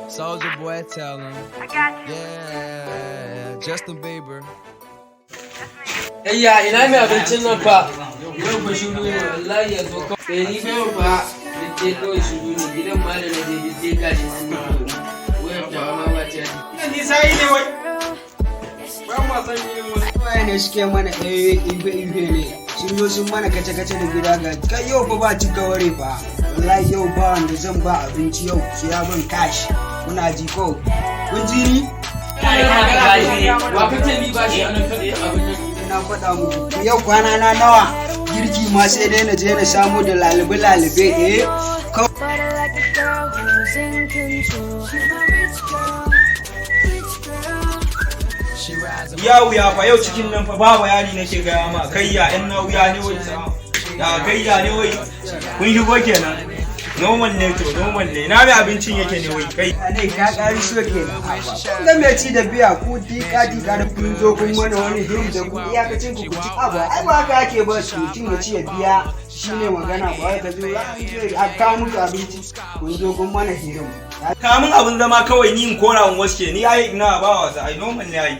Soldier boy, tell him. I got you. Yeah, Justin Bieber. Ayya ina mai abincin nan fa yau ba shiru ne wallahi yanzu ka ni fa yau fa dai kawai shiru ne gidan ma da naje dai gashi sun yi wayar da ma ba ta ni sai ne wai ba mu san yin wani waye ne suke mana ibe ne sun yo sun mana kace da gida ga kai yau fa ba ci gaware fa wallahi yau ba wanda zan ba abinci yau sai ya ban cash kuna ji ko kun ji ni wa kace ni ba shi anan kada abin na faɗa muku yau kwana na nawa girki ma sai dai na je na samu da lalube ya wuya fa yau cikin nan fa ba bayani nake gaya ma kayya ɗan na wuya ne wai da kayya ne wai kun shigo kenan normal ne to normal ne na mai abincin yake ne wai kai ne ka ƙari so kenan da me ci da biya ku dika da kun zo kun mana wani hiri da ku iyakacin ku ci aba ai ba ka ake ba su mutum ya ci ya biya shine magana ba wai ka zo a ka muku abinci kun zo kun mana hirin kamun abin zama kawai ni in kora in waske ni ai ina ba wasa ai normal ne ai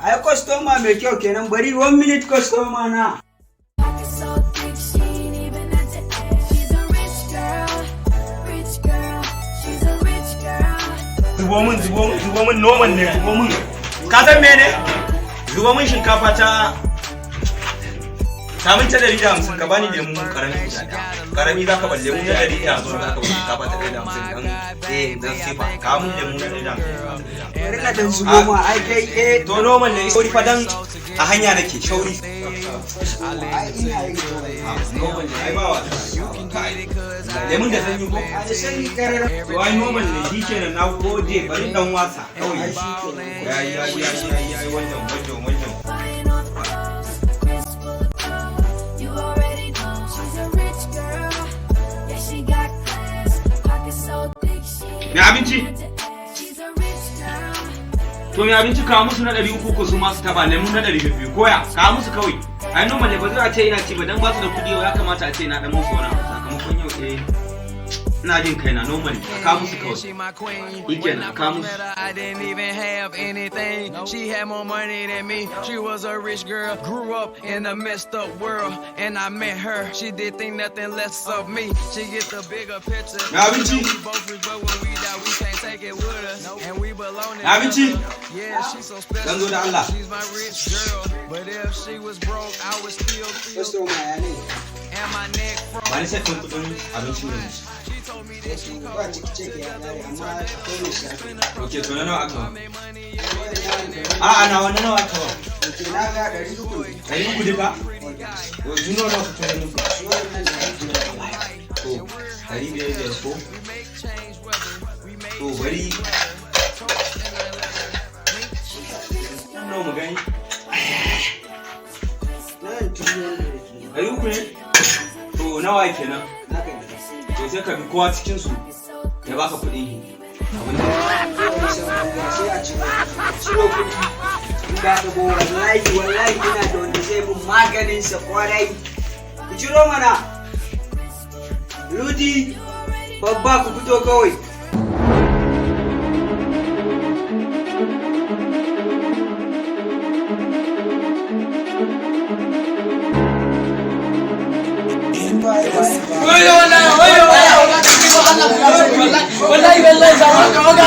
ai customer mai kyau kenan bari 1 minute customer na zubo min normal ne zubo min ka san mene zubo min shinkafa ta samun ta 150 ka bani lemu karami karami zaka balle mu da 150 zaka bani shinkafa ta 150 dan dan sai ba ka mun lemu na 150 rika dan zubo ma ai kai to normal ne shauri fa dan a hanya nake shauri ai ina yi normal ne ai ba wa lemun da sanyi ko ai sanyi karara to ai normal ne shikenan na gode bari dan wasa kawai ya wannan me abinci to me abinci kawo musu na 300 ko su masu taba lemun na 200 koya kawo musu kawai ai normal ne ba zai a ce ina ci ba dan ba su da kudi ya kamata a ce na dan musu wani sakamakon yau ina jin kaina normal ka musu kawai weekend ka musu I didn't even have anything. She had more money than me. She was a rich girl, grew up in a messed up world, and I met her. She did think nothing less of me. She get the bigger picture. Abinci. We both rich, but when we die, we can't take it with us, and we belong to Abinci. Yeah, she's so special. Dan zo da Allah. She's my rich girl, but if she was broke, I would still feel. customer ya ne And my neck froze. ba ni sai kun kudin abincin ne She told me that she ba ciki ciki ya dare amma akwai ne shi okay to na nawa aka a na wannan nawa aka ba ke na ga 300 kai ku duka to juno na ku tare muku to dari da ko to bari no mu gani nan tuyo ayi ku ne to nawa kenan to sai ka bi kowa cikin su ya baka kuɗi sai a ciro kuɗi ba da go wallahi ina da wanda zai mun maganin sa kwarai ku ciro mana ludi babba ku fito kawai wallahi zaman ka oga